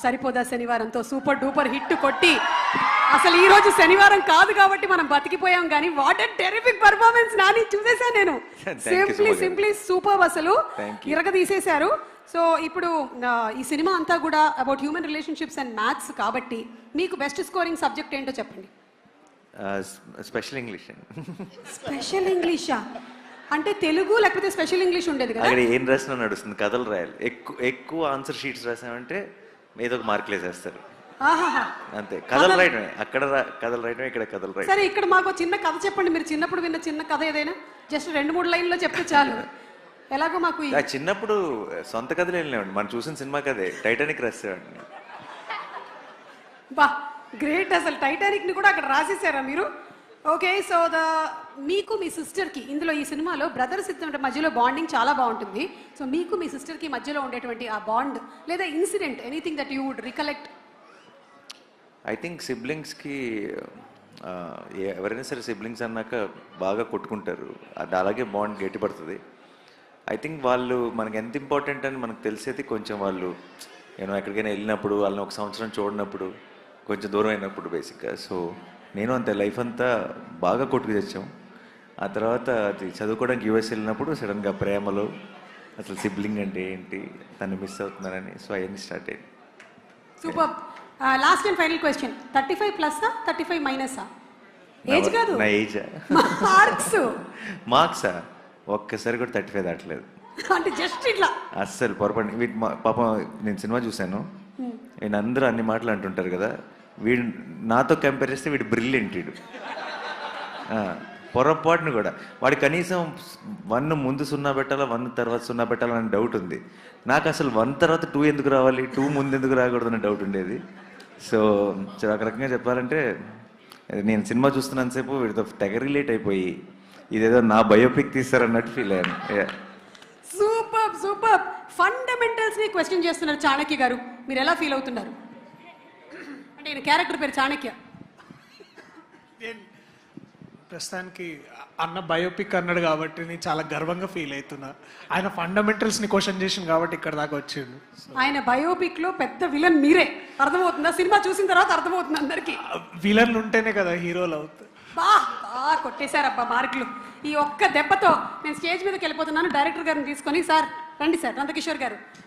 సరిపోదా శనివారంతో super duper hit కొట్టి అసలు ఈ రోజు శనివారం కాదు కాబట్టి మనం బతికిపోయాం కానీ what a terrific performance Nani చూసేసాను నేను. సింప్లీ సూపర్, అసలు ఇరగ తీసేశారు. సో ఇప్పుడు ఈ సినిమా అంతా కూడా about human relationships and maths కాబట్టి మీకు బెస్ట్ స్కోరింగ్ సబ్జెక్ట్ ఏంటో చెప్పండి. Special English. స్పెషల్ ఇంగ్లీషా అంటే తెలుగు లేకపోతే స్పెషల్ ఇంగ్లీష్ ఉండేది కదా? అక్కడ ఏం రాసినా నడుస్తుంది, కథలు రాయాలి. ఎక్కువ ఆన్సర్ షీట్స్ రాసామంటే ఏదో ఒక మార్కులు వేసేస్తారు అంతే. కథలు రాయడమే, అక్కడ కథలు రాయడమే, ఇక్కడ కథలు రాయడం. సరే, ఇక్కడ మాకు చిన్న కథ చెప్పండి. మీరు చిన్నప్పుడు విన్న చిన్న కథ ఏదైనా జస్ట్ 2-3 లైన్లో చెప్తే చాలు. ఎలాగో మాకు చిన్నప్పుడు సొంత కథలు వెళ్ళినామండి, మనం చూసిన సినిమా కథే టైటానిక్ రాసేవాడిని. బా గ్రేట్, అసలు టైటానిక్ ని కూడా అక్కడ రాసేసారా మీరు? ఓకే, సో మీకు మీ సిస్టర్కి ఇందులో ఈ సినిమాలో బ్రదర్స్ ఇద్దరి మధ్యలో బాండింగ్ చాలా బాగుంటుంది. సో మీకు మీ సిస్టర్కి మధ్యలో ఉండేటువంటి ఆ బాండ్ లేదా incident anything that you would recollect? I think సిబ్లింగ్స్కి ఎవరైనా సరే సిబ్లింగ్స్ అన్నాక బాగా కొట్టుకుంటారు, అది అలాగే బాండ్ గట్టిపడుతుంది. ఐ థింక్ వాళ్ళు మనకి ఎంత ఇంపార్టెంట్ అని మనకు తెలిసేది కొంచెం వాళ్ళు నేను ఎక్కడికైనా వెళ్ళినప్పుడు, వాళ్ళని ఒక సంవత్సరం చూడనప్పుడు, కొంచెం దూరం అయినప్పుడు బేసిక్గా. సో నేను అంతే లైఫ్ అంతా బాగా కొట్టుకు తెచ్చాం. ఆ తర్వాత అది చదువుకోవడానికి యూఎస్ వెళ్ళినప్పుడు సడన్గా ప్రేమలో అసలు సిబ్లింగ్ అంటే ఏంటి, తను మిస్ అవుతున్నానని, సో అవన్నీ స్టార్ట్ అయ్యింది. Super. Last and final question, 35 ప్లస్సా 35 మైనసా? ఏజ్ కాదు, నా ఏజా? మార్క్సా ఒక్కసారి కూడా 35 దాటలేదు. అంటే జస్ట్ ఇట్లా అస్సలు పొరపాటు. వీటి పాపం నేను సినిమా చూశాను, నేను అందరూ అన్ని మాటలు అంటుంటారు కదా, వీడు నాతో కంపేర్ చేస్తే వీడు బ్రిలియంట్. వీడు పొరపాటును కూడా వాడు కనీసం 1 ముందు 0 పెట్టాలా, 1 తర్వాత 0 పెట్టాలని డౌట్ ఉంది నాకు. అసలు 1 తర్వాత 2 ఎందుకు రావాలి, 2 ముందు ఎందుకు రాకూడదు అనే డౌట్ ఉండేది. సో ఒక రకంగా చెప్పాలంటే నేను సినిమా చూస్తున్నంతసేపు వీడితో తెగ రిలేట్ అయిపోయి ఇదేదో నా బయోపిక్ తీస్తారన్నట్టు ఫీల్ అయ్యాను. Super super. ఫండమెంటల్స్ ని క్వశ్చన్ చేస్తున్నారు చాణక్య గారు, మీరు ఎలా ఫీల్ అవుతున్నారు? అంటే ఈయన క్యారెక్టర్ పేరు చాణక్య. ప్రస్తుతానికి అన్న బయోపిక్ అన్నాడు కాబట్టి నేను చాలా గర్వంగా ఫీల్ అవుతున్నా. ఆయన ఫండమెంటల్స్ ని క్వశ్చన్ చేసింది కాబట్టి ఇక్కడ దాకా వచ్చిండు. ఆయన బయోపిక్ లో పెద్ద విలన్ మీరే, అర్థమవుతుందా? సినిమా చూసిన తర్వాత అర్థమవుతుంది అందరికి. విలన్లు ఉంటేనే కదా హీరోలు అవుతారు. బా కొట్టేశారబ్బా మార్కులు. ఈ ఒక్క దెబ్బతో నేను స్టేజ్ మీదకి వెళ్ళిపోతున్నాను. డైరెక్టర్ గారిని తీసుకొని, సార్ రండి సార్, నందకిషోర్ గారు